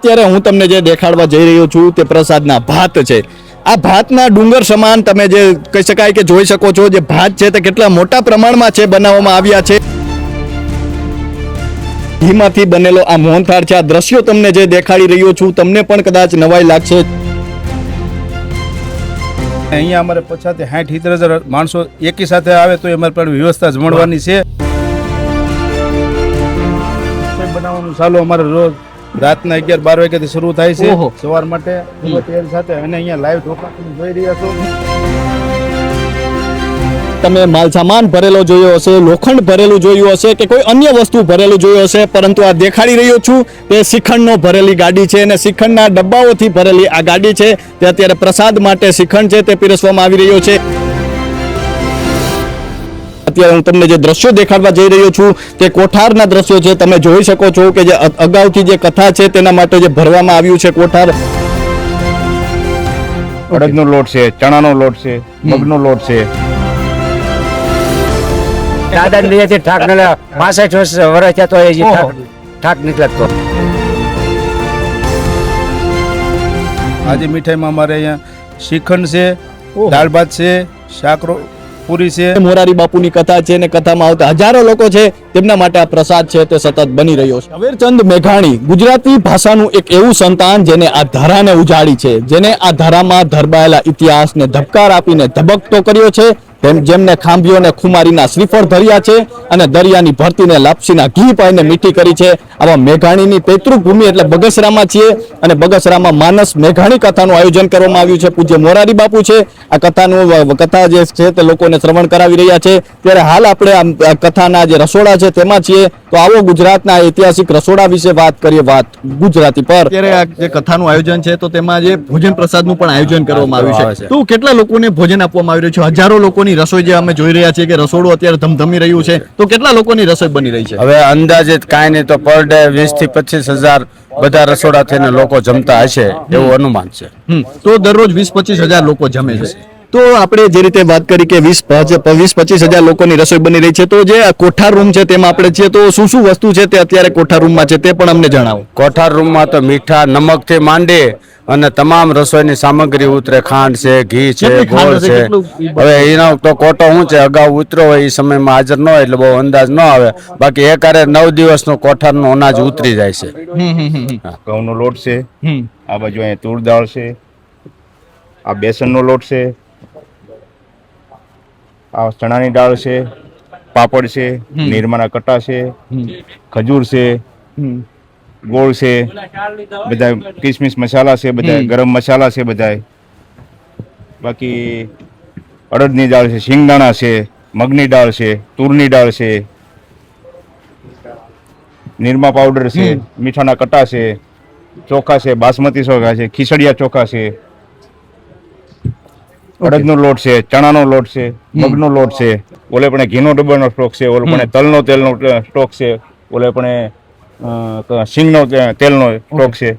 અત્યારે હું તમને જે દેખાડવા જઈ રહ્યો છું તે પ્રસાદના ભાત છે। આ ભાતના ડુંગર સમાન તમે જે કહી શકાય કે જોઈ શકો છો, જે ભાત છે તે કેટલા મોટા પ્રમાણમાં છે બનાવવામાં આવ્યા છે। ઘીમાંથી બનેલો આ મોહનથાળ છે। આ દ્રશ્યો તમને જે દેખાડી રહ્યો છું તમને પણ કદાચ નવાઈ લાગશે। અહીંયા અમારે 50-60-70,000 માણસો એકી સાથે આવે તો અમારે પણ વ્યવસ્થા જમણવાની છે। બનાવવાનું ચાલુ અમારે રોજ રાતના 11-12 વાગ્યાથી શરૂ થાય છે સવાર માટે તૈયારી સાથે। અને અહીંયા લાઈવ ઢોકળા જોઈ રહ્યા છો। તમે માલ સામાન ભરેલો જોયો હશે, લોખંડ ભરેલું જોયું હશે કે કોઈ અન્ય વસ્તુ ભરેલું જોયું હશે, પરંતુ આ દેખાડી રહ્યો છું તે શ્રીખંડનો ભરેલી ગાડી છે અને શ્રીખંડના ડબ્બાઓથી ભરેલી આ ગાડી છે તે અત્યારે પ્રસાદ માટે શ્રીખંડ છે તે પીરસવામાં આવી રહ્યો છે। અત્યારે હું તમને જે દ્રશ્યો દેખાડવા જઈ રહ્યો છું તે કોઠારના દ્રશ્યો છે। તમે જોઈ શકો છો કે જે અગાઉથી જે કથા છે તેના માટે જે ભરવામાં આવ્યું છે કોઠાર। અડદનો લોટ છે, ચણાનો લોટ છે, મગનો લોટ છે। દાદા લીધે ઠાક ને 65 વર્ષ થયા તો એ ઠાક નીકળતો। આજે મીઠાઈમાં અમારે અહીંયા શ્રીખંડ છે, દાળ ભાત છે, શાક પૂરી છે। મોરારી બાપુની કથા છે અને કથામાં આવતા હજારો લોકો છે તેમના માટે આ પ્રસાદ છે તે સતત બની રહ્યો છે। ઝવેરચંદ મેઘાણી ગુજરાતી ભાષાનું એક એવું સંતાન જેને આ ધારાને ઉજાડી છે, જેને આ ધારામાં ધરબાયેલા ઇતિહાસને ધબકાર આપીને ધબકતો કર્યો છે, જેમને ખાંભીઓને ખુમારીના શ્રીફળ ધર્યા છે અને દરિયાની ભરતીને લાપસીના ઘી પાઈને મીઠી કરી છે। આવા મેઘાણીની પૈતૃક ભૂમિ એટલે બગસરામાં છીએ અને બગસરામાં માનસ મેઘાણી કથાનું આયોજન કરવામાં આવ્યું છે। પૂજ્ય મોરારી બાપુ છે આ કથા જે છે તે લોકોને શ્રવણ કરાવી રહ્યા છે। ત્યારે હાલ આપણે આ કથાના જે રસોડા છે તેમાં છીએ, તો આવો ગુજરાતના ઐતિહાસિક રસોડા વિશે વાત કરીએ, વાત ગુજરાતી પર। અત્યારે આ જે કથાનું આયોજન છે તો તેમાં જે ભોજન પ્રસાદનું પણ આયોજન કરવામાં આવ્યું છે, તો કેટલા લોકોને ભોજન આપવામાં આવી રહ્યું છે? હજારો લોકોની રસોઈ જે અમે જોઈ રહ્યા છીએ કે રસોડું અત્યારે ધમધમી રહ્યું છે, તો કેટલા લોકોની રસોઈ બની રહી છે? હવે અંદાજે કાંઈ નહીં તો પર ડે 20-25,000 બધા રસોડા થઈને લોકો જમતા હશે એવું અનુમાન છે। તો દરરોજ 20-25,000 લોકો જમે છે। તો આપણે જે રીતે વાત કરી કે 20-25,000 લોકોની રસોઈ બની રહી છે, તો જે કોઠાર રૂમ છે તેમાં આપણે છીએ, તો શું શું વસ્તુ છે તે અત્યારે કોઠાર રૂમમાં છે તે પણ અમને જણાવો। કોઠાર રૂમમાં તો મીઠા નમકથી માંડી અને તમામ રસોઈની સામગ્રી ઉતરે। ખાંડ છે, ઘી છે, ગોળ છે। હવે એનો તો કોટો શું છે, અગાઉ ઉતર્યો હોય એ સમયમાં હાજર ન હોય એટલે બહુ અંદાજ ન આવે, બાકી એકારે 9 દિવસનો કોઠારનું અનાજ ઉતરી જાય છે। ઘઉંનો લોટ છે, આ બાજુ અહીંયા તુર દાળ છે, આ બેસનનો લોટ છે, આ ચણાની દાળ છે, પાપડ છે, નિરમાના કટા છે, ખજૂર છે, ગોળ છે, બધા કિસમિસ મસાલા છે, બધા ગરમ મસાલા છે, બધા બાકી અડદની દાળ છે, શિંગદાણા છે, મગની દાળ છે, તુરની દાળ છે, નિરમા પાવડર છે, મીઠાના કટા છે, ચોખા છે, બાસમતી ચોખા છે, ખીચડિયા ચોખા છે, અડદનો લોટ છે, ચણાનો લોટ છે, મગનો લોટ છે, ઓલે પણ ઘીનો ડબ્બાનો સ્ટોક છે, ઓલે પણ તલનો તેલનો સ્ટોક છે, ઓલે પણ સિંગનો તેલનો સ્ટોક છે।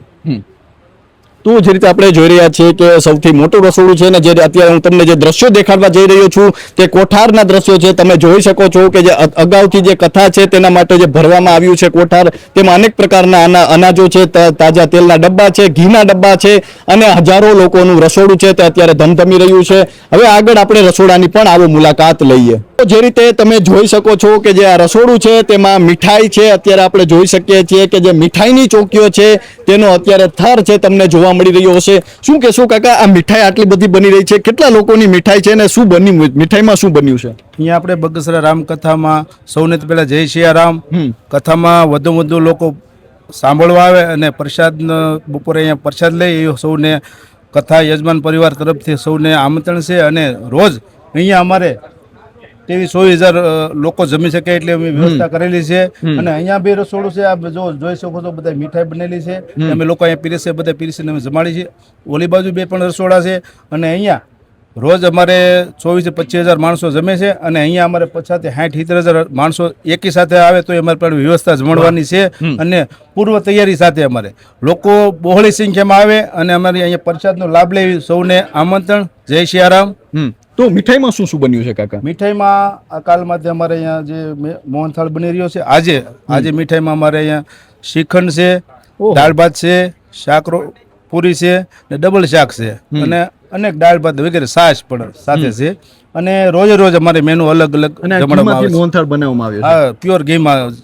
તો જે રીતે આપણે જોઈ રહ્યા છીએ કે સૌથી મોટું રસોડું છે ને જે અત્યારે હું તમને જે દ્રશ્યો દેખાડવા જઈ રહ્યો છું તે કોઠારના દ્રશ્યો છે। તમે જોઈ શકો છો કે જે અગાઉથી જે કથા છે તેના માટે જે ભરવામાં આવ્યું છે કોઠાર, તેમાં અનેક પ્રકારના અનાજો છે, તાજા તેલના ડબ્બા છે, ઘીના ડબ્બા છે અને હજારો લોકોનું રસોડું છે તે અત્યારે ધમધમી રહ્યું છે। હવે આગળ આપણે રસોડાની પણ આવો મુલાકાત લઈએ। તો જે રીતે તમે જોઈ શકો છો કે જે આ રસોડું છે તેમાં મીઠાઈ છે, અત્યારે આપણે જોઈ શકીએ છીએ કે જે મીઠાઈની ચોકીઓ છે તેનો અત્યારે થર છે તમને જોવા મળી રહ્યો હશે। શું કહેશો કાકા, આ મીઠાઈ આટલી બધી બની રહી છે, કેટલા લોકોની મીઠાઈ છે અને શું બન્યું, મીઠાઈમાં શું બન્યું છે? અહીંયા આપણે બગસરા રામકથામાં સૌને પહેલા જય સિયારામ કથામાં વધુ લોકો સાંભળવા આવે અને પ્રસાદ બપોરે અહીંયા પ્રસાદ લઈ એ સૌને કથા યજમાન પરિવાર તરફથી સૌને આમંત્રણ છે। અને રોજ અહીંયા અમારે 23-24,000 લોકો જમી શકે એટલે અમે વ્યવસ્થા કરેલી છે। અને અહીંયા બી રસોડું છે, આપ જોઈ શકો છો, બધા મીઠાઈ બનેલી છે, અમે લોકો અહીંયા પીરસે બધા પીરસીને અમે જમાડી છે। ઓલી બાજુ બે પણ રસોડા છે અને અહીંયા રોજ અમારે 24-25,000 માણસો જમે છે અને અહીંયા અમારે 50-60-70,000 માણસો એકી સાથે આવે તો અમારે પણ વ્યવસ્થા જમણવાની છે અને પૂર્વ તૈયારી સાથે અમારે લોકો બહોળી સંખ્યામાં આવે અને અમારે અહીંયા પ્રસાદનો લાભ લેવી સૌને આમંત્રણ। જય સિયારામ। તો મીઠાઈમાં શું શું બન્યું છે કાકા? મીઠાઈમાં આ કાલમાંથી અમારે અહીંયા જે મોહનથાળ બની રહ્યો છે, આજે મીઠાઈમાં અમારે અહીંયા શ્રીખંડ છે, દાળ ભાત છે, શાક પૂરી છે ને ડબલ શાક છે અને અનેક દાળ ભાત વગેરે છાશ પણ સાથે છે અને રોજે રોજ અમારે મેનુ અલગ અલગ જમવામાં આવે છે. મોહનથાળ બનાવવામાં આવ્યો છે. હા, પ્યોર ઘીમાં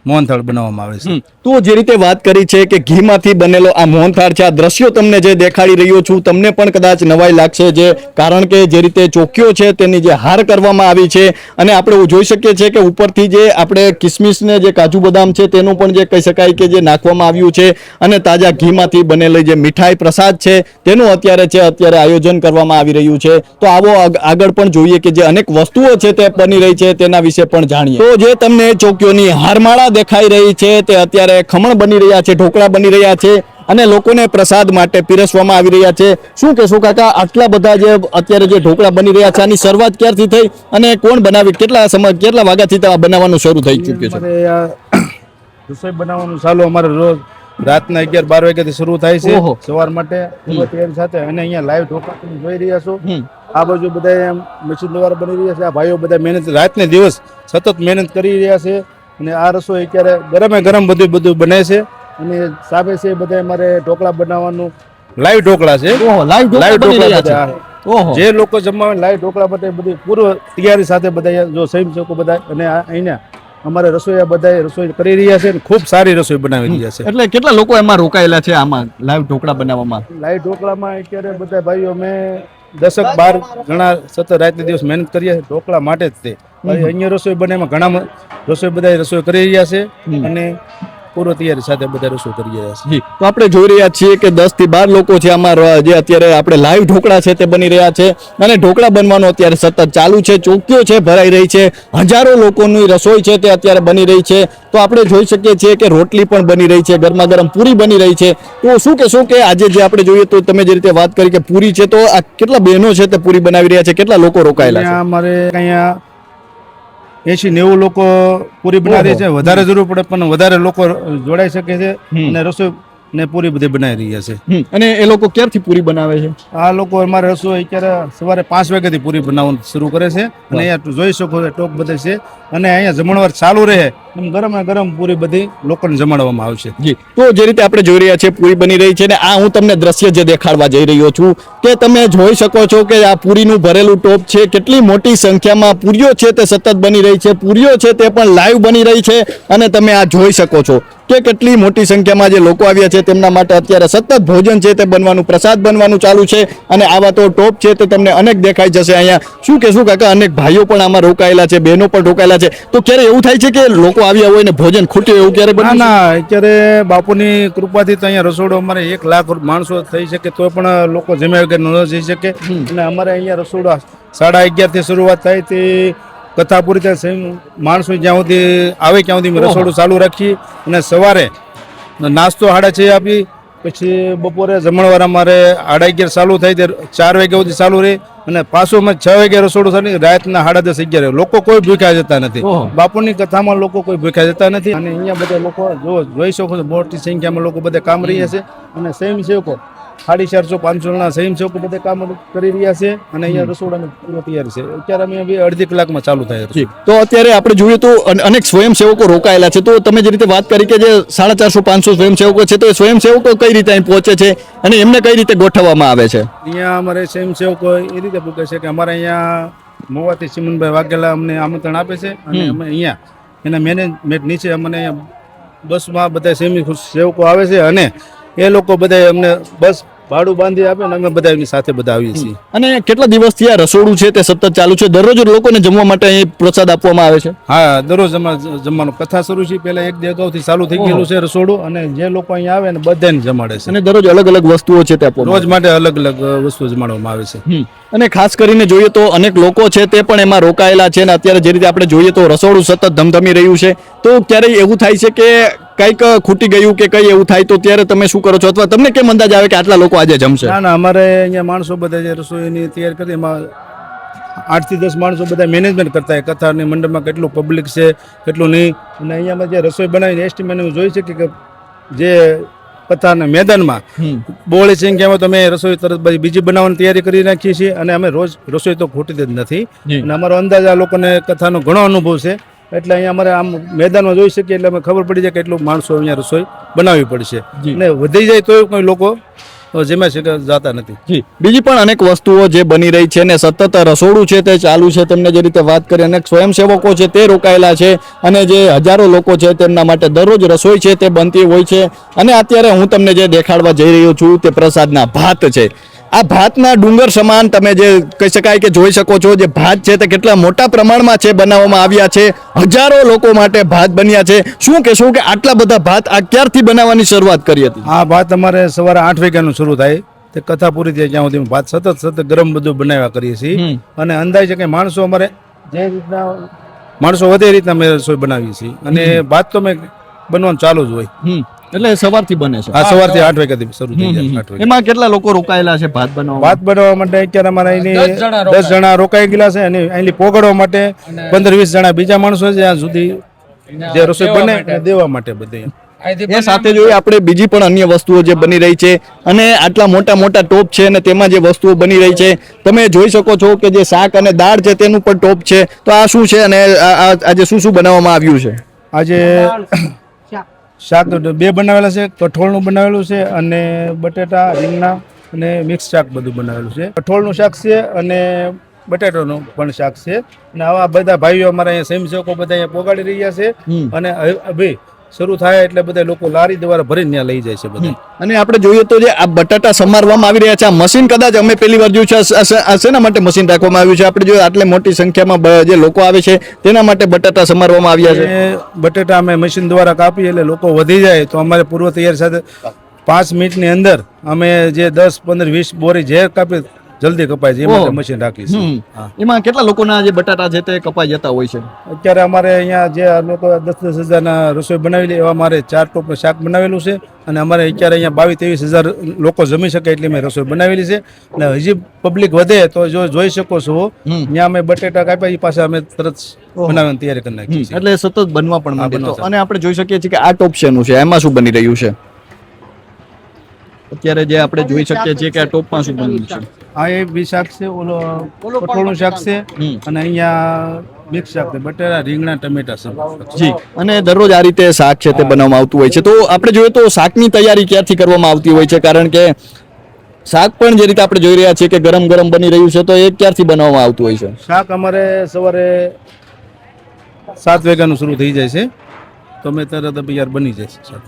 મોહનથાળ બનાવવામાં આવે છે. તો જે રીતે વાત કરી છે કે ઘીમાંથી બનેલો આ મોહનથાળ છે, આ દ્રશ્યો તમને જે દેખાડી રહ્યો છું તમને પણ કદાચ નવાઈ લાગશે, જે કારણ કે જે રીતે ચોક્યો છે તેની જે હાર કરવામાં આવી છે અને આપણે જોઈ શકીએ છીએ કે ઉપરથી જે આપણે કિસમિસ ને જે કાજુ બદામ છે તેનું પણ જે કહી શકાય કે જે નાખવામાં આવ્યું છે અને તાજા ઘીમાંથી બનેલી જે મીઠાઈ પ્રસાદ છે તેનું અત્યારે આયોજન કરવામાં આવી રહ્યું છે. તો આવો આગળ પણ જોઈએ કે જે અનેક વસ્તુઓ છે તે બની રહી છે તેના વિશે પણ જાણીએ. તો જે તમને ચોક્યોની હારમાળા દેખાઈ રહી છે તે અત્યારે ખમણ બની રહ્યા છે, ઢોકળા બની રહ્યા છે અને લોકોને પ્રસાદ માટે પીરસવામાં આવી રહ્યા છે. શું કહેશો કાકા, આટલા બધા જે અત્યારે જે ઢોકળા બની રહ્યા છે આની શરૂઆત ક્યારથી થઈ અને કોણ બનાવી, કેટલા વાગ્યાથી બનાવવાનું શરૂ થઈ ચૂક્યું છે? અમારે આ રસોઈ બનાવવાનું ચાલુ અમારે રોજ રાતના 11-12 વાગ્યાથી શરૂ થાય છે ઓહો. સવાર માટે પૂર્વ તૈયારી સાથે. અને અહીંયા લાઈવ ઢોકળા તમે જોઈ રહ્યા છો. આ બાજુ બધા મશીન દ્વારા બની રહ્યા છે. આ ભાઈઓ બધા મહેનત રાતને દિવસ સતત મહેનત કરી રહ્યા છે અને આ રસોઈ અત્યારે ગરમે ગરમ બધું બને છે અને સામે છે બધા અમારે ઢોકળા બનાવવાનું લાઈવ ઢોકળા છે. ઓહો, લાઈવ ઢોકળા બધા ઓહો. જે લોકો જમવા લાઈવ ઢોકળા માટે બધી પૂર્વ તૈયારી સાથે બધા જો સ્વયંસેવકો બધા અને અહીંયા અમારે રસોઈયા બધા રસોઈ કરી રહ્યા છે અને ખૂબ સારી રસોઈ બનાવી રહ્યા છે. એટલે કેટલા લોકો એમાં રોકાયેલા છે આમાં લાઈવ ઢોકળા બનાવવામાં? લાઈવ ઢોકળામાં અત્યારે બધા ભાઈઓ મેં 10-12 જણા સતત રાતને દિવસ મહેનત કરીએ છીએ ઢોકળા માટે જ તે. અહીંયા રસોઈ બને એમાં ઘણા રસોઈ બધા રસોઈ કરી રહ્યા છે અને પૂર્વ તૈયારી સાથે બધા રસોઈ કરી રહ્યા છે. જી, તો આપણે જોઈ રહ્યા છીએ કે 10 થી 12 લોકો છે આમાં જે અત્યારે આપણે લાઈવ ઢોકળા છે તે બની રહ્યા છે અને ઢોકળા બનવાનું અત્યારે સતત ચાલુ છે. ચોકીઓ છે ભરાઈ રહી છે, હજારો લોકોની રસોઈ છે તે અત્યારે બની રહી છે. તો આપણે જોઈ શકીએ છીએ કે રોટલી પણ બની રહી છે, ગરમા ગરમ પૂરી બની રહી છે. તો શું કહેશો કે આજે જે આપણે જોઈએ તો તમે જે રીતે વાત કરી કે પૂરી છે, તો આ કેટલા બહેનો છે તે પૂરી બનાવી રહ્યા છે, કેટલા લોકો રોકાયેલા છે? અમારે અહીંયા 80-90 લોકો પૂરી બનાવી છે. વધારે જરૂર પડે પણ વધારે લોકો જોડાઈ શકે છે અને રસોઈ ને પૂરી બધી બનાવી રહ્યા છે. અને એ લોકો ક્યારથી પૂરી બનાવે છે? આ લોકો અમારે રસોઈ અત્યારે સવારે 5 વાગ્યાથી પૂરી બનાવવાનું શરૂ કરે છે અને અહીંયા જોઈ શકો છો ટોપ બધે છે અને અહીંયા જમણવાર ચાલુ રહે એમ ગરમા ગરમ પૂરી બધી લોકોને જમાડવામાં આવશે. જી, તો જે રીતે આપણે જોઈ રહ્યા છીએ પૂરી બની રહી છે ને આ હું તમને દ્રશ્ય જે દેખાડવા જઈ રહ્યો છું કે તમે જોઈ શકો છો કે આ પૂરીનું ભરેલું ટોપ છે, કેટલી મોટી સંખ્યામાં પૂરીઓ છે તે સતત બની રહી છે. પૂરીઓ છે તે પણ લાઈવ બની રહી છે અને તમે આ જોઈ શકો છો કે કેટલી મોટી સંખ્યામાં જે લોકો આવ્યા છે તેમના માટે અત્યારે સતત ભોજન છે તે બનવાનું, પ્રસાદ બનવાનું ચાલુ છે અને આવા તો ટોપ છે તે તમને અનેક દેખાઈ જશે અહીંયા. શું કહેશું કાકા, અનેક ભાઈઓ પણ આમાં રોકાયેલા છે, બહેનો પણ રોકાયેલા છે. તો ક્યારે એવું થાય છે કે લોકો આવ્યા હોય ને ભોજન ખૂટ્યું એવું ક્યારે બને? ના, અત્યારે બાપુની કૃપાથી તો અહીંયા રસોડો અમારે 1 લાખ માણસો થઈ શકે તો પણ લોકો જમ્યા વગર ન જઈ શકે અને અમારે અહીંયા રસોડો 11:30 થી શરૂઆત થાય તે કથા પૂરી થાય માણસો જ્યાં સુધી આવે ત્યાં સુધી રસોડું ચાલુ રાખીએ અને સવારે નાસ્તો 6:30 આપી પછી બપોરે જમણવાર અમારે 11:30 ચાલુ થાય તે 4 વાગ્યા સુધી ચાલુ રહે અને પાછું અમે 6 વાગ્યા રસોડું ચાલી રાતના 10:30-11 લોકો કોઈ ભૂખ્યા જતા નથી. બાપુની કથામાં લોકો કોઈ ભૂખ્યા જતા નથી અને અહીંયા બધા લોકો જોઈ શકો છો મોટી સંખ્યામાં લોકો બધા કામ રહ્યા છે અને સ્વયંસેવકો 450-500 જણા સ્વયંસેવકો બધા કામ કરી રહ્યા છે અને અહીંયા રસોડાની પૂરો તૈયારી છે. અત્યારે અમે અડધી કલાકમાં ચાલુ થાય છે. તો અત્યારે આપણે જોઈએ તો અનેક સ્વયંસેવકો રોકાયેલા છે. તો તમે જે રીતે વાત કરી કે જે 450-500 સ્વયંસેવકો છે, તો એ સ્વયંસેવકો કઈ રીતે અહીં પહોંચે છે અને એમને કઈ રીતે ગોઠવવામાં આવે છે? અહીંયા અમારે સ્વયંસેવકો એ રીતે પૂછે છે કે અમારે અહીંયા મોવાથી ચિમનભાઈ વાઘેલા અમને આમંત્રણ આપે છે અને અમે અહીંયા એના મેનેજમેન્ટ નીચે અમને અહીંયા બસમાં બધા સ્વયંસેવકો આવે છે અને એ લોકો બધા અમને બસ ભાડું બાંધી આપે ને અમે બધા એની સાથે બધા આવીએ છીએ. અને કેટલા દિવસથી આ રસોડું છે તે સતત ચાલુ છે? દરરોજ લોકોને જમવા માટે અહીં પ્રસાદ આપવામાં આવે છે? હા, દરરોજ જમવાનું કથા શરૂ છે પહેલા 1 દી અગાઉથી ચાલુ થઈ ગયેલું છે રસોડું અને જે લોકો અહીંયા આવે ને બધાને જમાડે છે અને દરરોજ અલગ અલગ વસ્તુઓ છે તે આપવામાં રોજ માટે અલગ અલગ વસ્તુઓ જમાડવામાં આવે છે. અને ખાસ કરીને જોઈએ તો અનેક લોકો છે તે પણ એમાં રોકાયેલા છે અને અત્યારે જે રીતે આપણે જોઈએ તો રસોડું સતત ધમધમી રહ્યું છે. તો ક્યારેય એવું થાય છે કે કંઈક ખૂટી ગયું કે કંઈ એવું થાય તો ત્યારે તમે શું કરો છો અથવા તમને કેમ અંદાજ આવે કે આટલા લોકો આજે જમશે? ના, અમારે અહીંયા માણસો બધા જે રસોઈની તૈયાર કરી એમાં 8 થી 10 માણસો બધા મેનેજમેન્ટ કરતા હોય કથાની મંડપમાં કેટલું પબ્લિક છે કેટલું નહીં અને અહીંયામાં જે રસોઈ બનાવીને એસ્ટિમેટ જોઈ છે કે જે કથાના મેદાનમાં બહોળી સંખ્યામાં તો અમે રસોઈ તરત બીજી બનાવવાની તૈયારી કરી નાખીએ છીએ અને અમે રોજ રસોઈ તો ખૂટતી જ નથી અને અમારો અંદાજ આ લોકોને કથાનો ઘણો અનુભવ છે એટલે અહીંયા અમારે આમ મેદાનમાં જોઈ શકીએ એટલે અમે ખબર પડી જાય કે એટલું માણસો અહીંયા રસોઈ બનાવવી પડશે અને વધી જાય તો કોઈ લોકો જેમાં છે કે જાતા નથી. જી બીજી પણ અનેક વસ્તુઓ જે બની રહી છે ને સતત રસોડું છે તે ચાલુ છે. તેમને જે રીતે વાત કરી અનેક સ્વયંસેવકો છે તે રોકાયેલા છે અને જે હજારો લોકો છે તેમના માટે દરરોજ રસોઈ છે તે બનતી હોય છે. અને અત્યારે હું તમને જે દેખાડવા જઈ રહ્યો છું તે પ્રસાદના ભાત છે. આ ભાતના ડુંગર સમાન તમે જે કહી શકાય કે જોઈ શકો છો જે ભાત છે તે કેટલા મોટા પ્રમાણમાં છે બનાવવામાં આવ્યા છે. હજારો લોકો માટે ભાત બન્યા છે. શું કહેશો કે આટલા બધા ભાત આ ક્યારથી બનાવવાની શરૂઆત કરી હતી? આ ભાત અમારે સવારે 8 વાગ્યાનું શરૂ થાય તે કથા પૂરી થાય ત્યાં સુધી ભાત સતત ગરમ બધું બનાવ્યા કરીએ છીએ અને અંદાજે કે માણસો અમારે જે રીતના માણસો વધે એ રીતના અમે રસોઈ બનાવીએ છીએ અને ભાત તો મેં બનવાનું ચાલુ જ હોય. એટલે સવારથી બને છે. આ સવારથી 8 વાગ્યાથી શરૂ થઈ જાય. 8 વાગ્યા એમાં કેટલા લોકો રોકાયેલા છે ભાત બનાવવા? ભાત બનાવવા માટે અત્યારે અમારા અહીંની 10 જણા રોકાઈ ગયેલા છે અને અહીંની પોગાડવા માટે 15-20 જણા બીજા માણસો છે જ્યાં સુધી જે રસોઈ બને એને દેવા માટે બધે. એ સાથે જોઈએ આપણે બીજી પણ અન્ય વસ્તુઓ જે બની રહી છે અને આટલા મોટા મોટા ટોપ છે અને તેમાં જે વસ્તુઓ બની રહી છે તમે જોઈ શકો છો કે જે શાક અને દાળ છે તેનું પણ ટોપ છે. તો આ શું છે અને આજે શું શું બનાવવામાં આવ્યું છે? આજે શાક 2 બનાવેલા છે, કઠોળનું બનાવેલું છે અને બટેટા રીંગણા અને મિક્સ શાક બધું બનાવેલું છે. કઠોળનું શાક છે અને બટેટાનું પણ શાક છે અને આવા બધા ભાઈઓ અમારા અહીંયા સ્વયંસેવકો બધા અહીંયા પોગાડી રહ્યા છે અને હવે શરૂ થાય એટલે બધા લોકો લારી દ્વારા ભરીને ત્યાં લઈ જાય છે બધા. અને આપણે જોઈએ તો જે આ બટાટા સમારવામાં આવી રહ્યા છે આ મશીન કદાચ અમે પહેલી વાર જોયું છે. શેના માટે મશીન રાખવામાં આવ્યું છે? આપણે જોઈએ આટલી મોટી સંખ્યામાં જે લોકો આવે છે તેના માટે બટાટા સમારવામાં આવ્યા છે. બટેટા અમે મશીન દ્વારા કાપીએ એટલે લોકો વધી જાય તો અમારે પૂર્વ તૈયારી સાથે 5 મિનિટની અંદર અમે જે 10, 15, 20 બોરી ઝેર કાપી જલ્દી કપાય છે એ માટે મશીન રાખી છે. એમાં કેટલા લોકોના જે બટાટા છે તે કપાઈ જતા હોય છે? અત્યારે અમારે અહીંયા જે લોકો 10-10 હજારના રસોઈ બનાવેલી એવા અમારે 4 ટોપનું શાક બનાવેલું છે અને અમારે અત્યારે અહીંયા 22-23 હજાર લોકો જમી શકે એટલી મેં રસોઈ બનાવેલી છે અને હજી પબ્લિક વધે તો જો જોઈ શકો છો ત્યાં અમે બટેટા કાપ્યા એ પાછા અમે તરત બનાવવાની તૈયારી કરી નાખી છે. એટલે સતત બનવા પણ માંડે તો. અને આપણે જોઈ શકીએ છીએ કે આ ટોપ શેનું છે? એમાં શું બની રહ્યું છે અત્યારે જે આપણે જોઈ શકીએ છીએ કે આ ટોપમાં શું બન્યું છે? આ એ બી શાક છે, ઓલો કઠોળનું શાક છે અને અહીંયા મિક્સ શાક છે, બટેટા રીંગણા ટમેટા છે. જી અને દરરોજ આ રીતે શાક છે તે બનાવવામાં આવતું હોય છે. તો આપણે જોઈએ તો શાકની તૈયારી ક્યારથી કરવામાં આવતી હોય છે? કારણ કે શાક પણ જે રીતે આપણે જોઈ રહ્યા છીએ કે ગરમ ગરમ બની રહ્યું છે તો એ ક્યારથી બનાવવામાં આવતું હોય છે? શાક અમારે સવારે 7 વાગ્યાનું શરૂ થઈ જાય છે તો અમે તરત તૈયાર બની જાય છે શાક.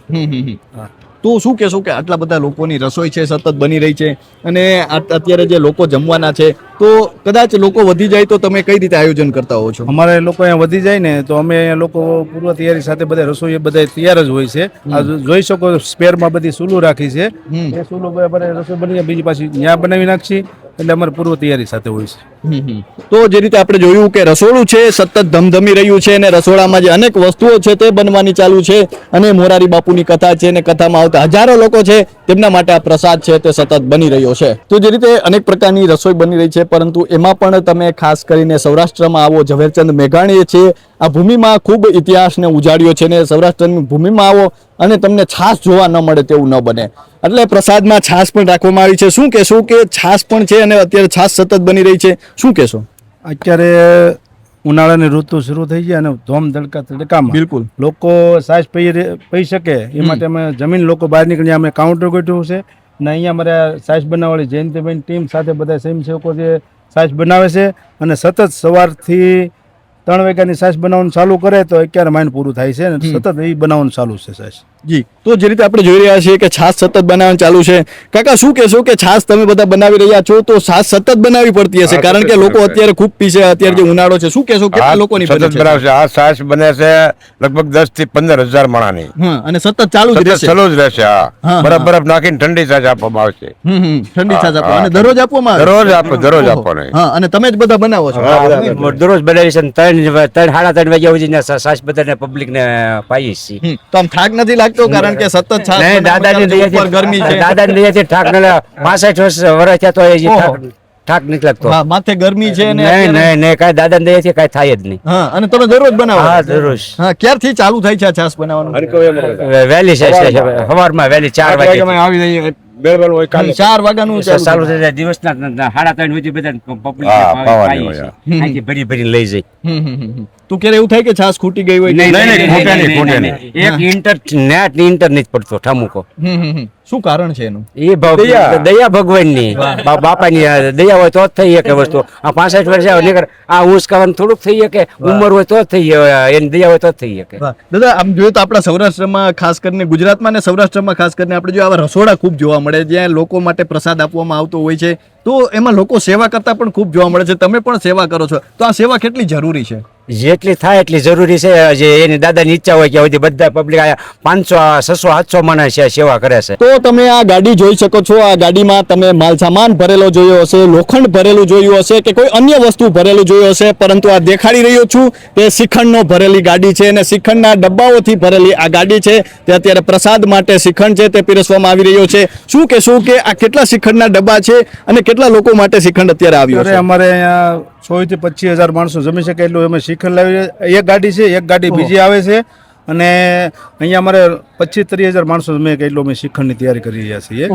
હા. તો શું કહેશો કે આટલા બધા લોકોની રસોઈ છે સતત બની રહી છે અને અત્યારે જે લોકો જમવાના છે તો કદાચ લોકો વધી જાય તો તમે કઈ રીતે આયોજન કરતા હો છો? અમારે લોકો અહીંયા વધી જાય ને તો અમે અહીંયા લોકો પૂર્વ તૈયારી સાથે બધા રસોઈ બધા તૈયાર જ હોય છે. આ જોઈ શકો સ્પેરમાં બધી સૂલું રાખી છે એ સૂલું બરાબર રસોઈ બની બીજી પાછી ત્યાં બનાવી નાખી એટલે અમારે પૂર્વ તૈયારી સાથે હોય છે. તો જે રીતે આપણે જોયું કે રસોડું છે સતત ધમધમી રહ્યું છે અને રસોડામાં જે અનેક વસ્તુઓ છે તે બનવાની ચાલુ છે અને મોરારી બાપુની કથા છે અને કથામાં આવતા હજારો લોકો છે તેમના માટે આ પ્રસાદ છે તે સતત બની રહ્યો છે. તો જે રીતે અનેક પ્રકારની રસોઈ બની રહી છે પરંતુ એમાં પણ તમે ખાસ કરીને સૌરાષ્ટ્રમાં આવો ઝવેરચંદ મેઘાણીએ છે આ ભૂમિમાં ખૂબ ઇતિહાસને ઉજાડ્યો છે ને સૌરાષ્ટ્રની ભૂમિમાં આવો અને તમને છાશ જોવા ન મળે તેવું ન બને એટલે પ્રસાદમાં છાશ પણ રાખવામાં આવી છે. શું કહેશો કે છાશ પણ છે અને અત્યારે છાશ સતત બની રહી છે? શું કહેશો? અત્યારે ઉનાળાની ઋતુ શરૂ થઈ જાય અને ધોમ તડકામાં બિલકુલ લોકો છાશ પી શકે એ માટે અમે જમીન લોકો બહાર નીકળી અમે કાઉન્ટર ગોઠવ્યું છે અને અહીંયા અમારે છાશ બનાવવાળી જયંતિભાઈની ટીમ સાથે બધા સ્વયંસેવકો જે છાશ બનાવે છે અને સતત સવારથી 3 વાગ્યાની છાશ બનાવવાનું ચાલુ કરે તો 11 માઇન પૂરું થાય છે અને સતત એ બનાવવાનું ચાલુ છે છાશ. જી તો જે રીતે આપણે જોઈ રહ્યા છીએ કે છાશ સતત બનાવવાનું ચાલુ છે. કાકા શું કહેશો કે છાશ તમે બધા બનાવી રહ્યા છો તો છાશ સતત બનાવવી પડતી હશે કારણ કે લોકો અત્યારે ખૂબ પીશે અત્યારે જે ઉનાળો છે? શું કહેશો કેટલા લોકોની બને છે? આ છાશ બને છે લગભગ 10 થી 15 હજાર માણાની અને સતત ચાલુ જ રહેશે? ચાલુ જ રહેશે. હા બરફ નાખીને ઠંડી છાશ આપવામાં આવશે. ઠંડી છાશ આપો અને દરરોજ આપવામાં આવે? દરરોજ આપો ને. હા અને તમે જ બધા બનાવો છો? દરરોજ બનાવી છે 3-3:30 વાગ્યા સુધી છાશ બધાને પબ્લિક ને પાઈ છે. તો આમ થાક નથી લાગતો કારણ કે સતત છાશ દાદાની ઉપર ગરમી છે? દાદાની દયાથી થાક 65 વર્ષ થયા તો હજી થાક નથી લાગતો. હા માથે ગરમી છે ને નહીં કાંઈ દાદાની દયાથી કાંઈ થાય જ નહીં. હા અને તમે દરરોજ બનાવો? હા દરરોજ. હા ક્યારથી ચાલુ થાય છે આ છાશ બનાવવાનું? વહેલી છે સવારમાં વહેલી 4 વાગે આવી જઈએ બેળબેળ હોય કાલે 4 વાગ્યાનું ચાલુ થઈ જાય દિવસના 3:30 સુધી બધા પબ્લિક હા, પાવાની પાઈ હોય, છે અહીંથી ભરી ભરી લઈ જાય તું ક્યારે એવું થાય કે છાસ ખૂટી ગઈ હોય નહીં, ખૂટે નહીં, ખૂટે નહીં. એક ઇન્ટર નહીં પડતો ઠામુકો શું કારણ છે એનું એ દયા ભગવાનની બાપાની દયા હોય તો જ થઈ શકે વસ્તુ આ 65 વર્ષ આવે નહીંતર આ ઉંચકાવાનું થોડુંક થઈ શકે ઉંમર હોય તો જ થઈ શકે એની દયા હોય તો જ થઈ શકે દાદા આમ જોઈએ તો આપણા સૌરાષ્ટ્રમાં ખાસ કરીને ગુજરાતમાં ને સૌરાષ્ટ્રમાં ખાસ કરીને આપણે જો આવા રસોડા ખૂબ જોવા મળે જ્યાં લોકો માટે પ્રસાદ આપવામાં આવતો હોય છે તો એમાં લોકો સેવા કરતા પણ ખૂબ જોવા મળે છે તમે પણ સેવા કરો છો તો આ સેવા કેટલી જરૂરી છે જેટલી થાય એટલી જરૂરી છે જે એની દાદાની ઈચ્છા હોય કે સુધી બધા પબ્લિક 500 600 700 માણસ છે સેવા કરે છે તો તમે આ ગાડી જોઈ શકો છો આ ગાડીમાં તમે માલ સામાન ભરેલો જોયો હશે લોખંડ ભરેલું જોયું હશે કે કોઈ અન્ય વસ્તુ ભરેલું જોયું હશે પરંતુ આ દેખાડી રહ્યો છું તે શ્રીખંડનો ભરેલી ગાડી છે અને શ્રીખંડના ડબ્બાઓથી ભરેલી આ ગાડી છે તે અત્યારે પ્રસાદ માટે શ્રીખંડ છે તે પીરસવામાં આવી રહ્યો છે શું કહેશું કે આ કેટલા શ્રીખંડના ડબ્બા છે અને કેટલા લોકો માટે શ્રીખંડ અત્યારે આવ્યો અત્યારે છે અમારે અહીંયા 100 થી 25,000 માણસો જમી શકે એટલું અમે શ્રીખંડ લાવી એક ગાડી છે એક ગાડી બીજી આવે છે અને અહીંયા અમારે 25-30,000 માણસો જમે કે એટલું અમે શ્રીખંડની તૈયારી કરી રહ્યા છીએ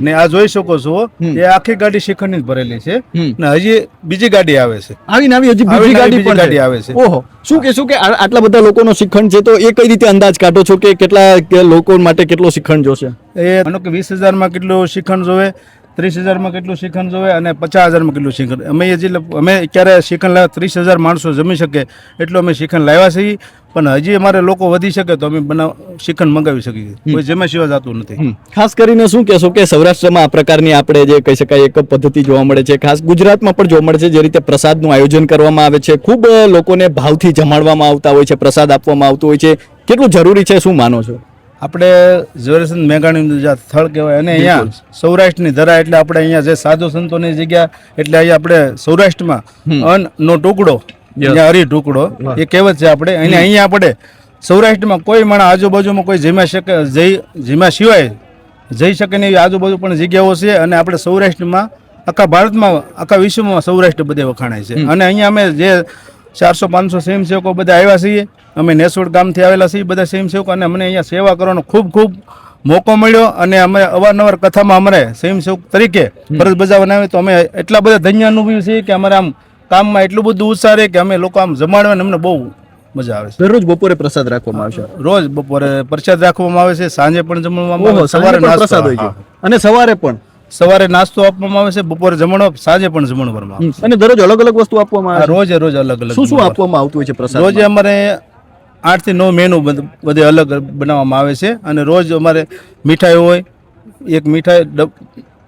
ને આ જોઈ શકો છો એ આખી ગાડી શ્રીખંડની જ ભરેલી છે ને હજી બીજી ગાડી આવે છે આવીને આવી હજી બીજી ગાડી પણ ગાડી આવે છે ઓહો શું કહેશું કે આટલા બધા લોકોનો શ્રીખંડ છે તો એ કઈ રીતે અંદાજ કાઢો છો કે કેટલા લોકો માટે કેટલો શ્રીખંડ જોશે એ માનો કે 20,000 માં કેટલું શ્રીખંડ જોવે 30,000 માં કેટલું શ્રીખંડ જોવે અને 50,000 માં કેટલું શ્રીખંડ અમે ક્યારે શ્રીખંડ લાવ્યા 30,000 માણસો જમી શકે એટલું અમે શ્રીખંડ લાવ્યા છીએ પણ હજી અમારે લોકો વધી શકે તો અમે શ્રીખંડ મંગાવી શકીએ કોઈ જેમાં સિવા જતું નથી ખાસ કરીને શું કહેશો કે સૌરાષ્ટ્રમાં આ પ્રકારની આપણે જે કહી શકાય એક પદ્ધતિ જોવા મળે છે ખાસ ગુજરાતમાં પણ જોવા મળે છે જે રીતે પ્રસાદનું આયોજન કરવામાં આવે છે ખૂબ લોકોને ભાવથી જમાડવામાં આવતા હોય છે પ્રસાદ આપવામાં આવતો હોય છે કેટલું જરૂરી છે શું માનો છો આપણે ઝવેરચંદ મેઘાણીનું જે સ્થળ કહેવાય અને અહીંયા સૌરાષ્ટ્રની ધરા એટલે આપણે અહીંયા જે સાધુ સંતોની જગ્યા એટલે અહીંયા આપણે સૌરાષ્ટ્રમાં અન્નનો ટુકડો અહીંયા હરી ટુકડો એ કહેવત છે આપણે અને અહીંયા આપણે સૌરાષ્ટ્રમાં કોઈ માણસ આજુબાજુમાં કોઈ જીમા સિવાય જઈ શકે નહીં એવી આજુબાજુ પણ જગ્યાઓ છે અને આપણે સૌરાષ્ટ્રમાં આખા ભારતમાં આખા વિશ્વમાં સૌરાષ્ટ્ર બધે વખાણાય છે અને અહીંયા અમે જે 400-500 સ્વયંસેવકો બધા આવ્યા છીએ અમે નેસોડ ગામથી આવેલા છીએ બધા સ્વયંસેવકો અને અમને અહીંયા સેવા કરવાનો ખૂબ મોકો મળ્યો અને અમે અવારનવાર કથામાં અમારે સ્વયંસેવક તરીકે ફરજ બજાવવાના આવે તો અમે એટલા બધા ધન્ય અનુભવી છીએ કે અમારે આમ કામમાં એટલું બધું ઉત્સાહ રહે કે અમે લોકો આમ જમાડવાને અમને બહુ મજા આવે છે દરરોજ બપોરે પ્રસાદ રાખવામાં આવશે રોજ બપોરે પ્રસાદ રાખવામાં આવે છે સાંજે પણ જમવામાં આવે સવારે પ્રસાદ હોય છે અને સવારે પણ આપવામાં આવે છે બપોરે જમણો સાંજે પણ જમણવારમાં આવે છે. અને દરરોજ અલગ અલગ વસ્તુ આપવામાં આવે છે રોજ અલગ અલગ શું આપવામાં આવતું હોય છે પ્રસાદ રોજ અમારે 8 થી 9 મેનુ બધે અલગ બનાવવામાં આવે છે અને રોજ અમારે મીઠાઈ હોય એક મીઠાઈ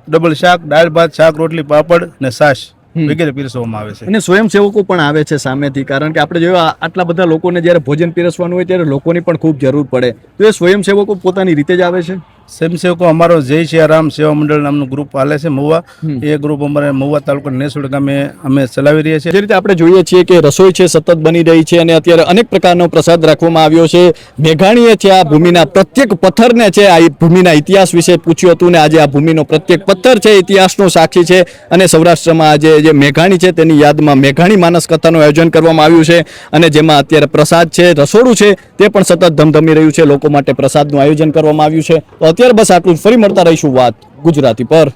ડબલ શાક દાળ ભાત શાક રોટલી પાપડ ને છાશ વગેરે પીરસવામાં આવે છે અને સ્વયંસેવકો પણ આવે છે સામેથી કારણ કે આપણે જોયું આટલા બધા લોકોને જ્યારે ભોજન પીરસવાનું હોય ત્યારે લોકોની પણ ખૂબ જરૂર પડે તો એ સ્વયંસેવકો પોતાની રીતે જ આવે છે સ્વયંસેવકો અમારો જય સિયારામ સેવા મંડળ નામનું ગ્રુપ હાલે છે મહુવા એ ગ્રુપ અમારે મહુવા તાલુકાના નેસોડ ગામે અમે ચલાવી રહ્યા છીએ જે રીતે આપણે જોઈએ છીએ કે રસોઈ છે સતત બની રહી છે અને અત્યારે અનેક પ્રકારનો પ્રસાદ રાખવામાં આવ્યો છે મેઘાણીએ છે આ ભૂમિના પ્રત્યેક પથ્થરને છે આ ભૂમિના ઇતિહાસ વિશે પૂછ્યું હતું ને આજે આ ભૂમિનો પ્રત્યેક પથ્થર છે ઇતિહાસનો સાક્ષી છે અને સૌરાષ્ટ્રમાં આજે જે મેઘાણી છે તેની યાદમાં મેઘાણી માનસ કથાનું આયોજન કરવામાં આવ્યું છે અને જેમાં અત્યારે પ્રસાદ છે રસોડું છે તે પણ સતત ધમધમી રહ્યું છે લોકો માટે પ્રસાદનું આયોજન કરવામાં આવ્યું છે તો અત્યારે બસ આટલું ફરી મળતા રહીશું વાત ગુજરાતી પર.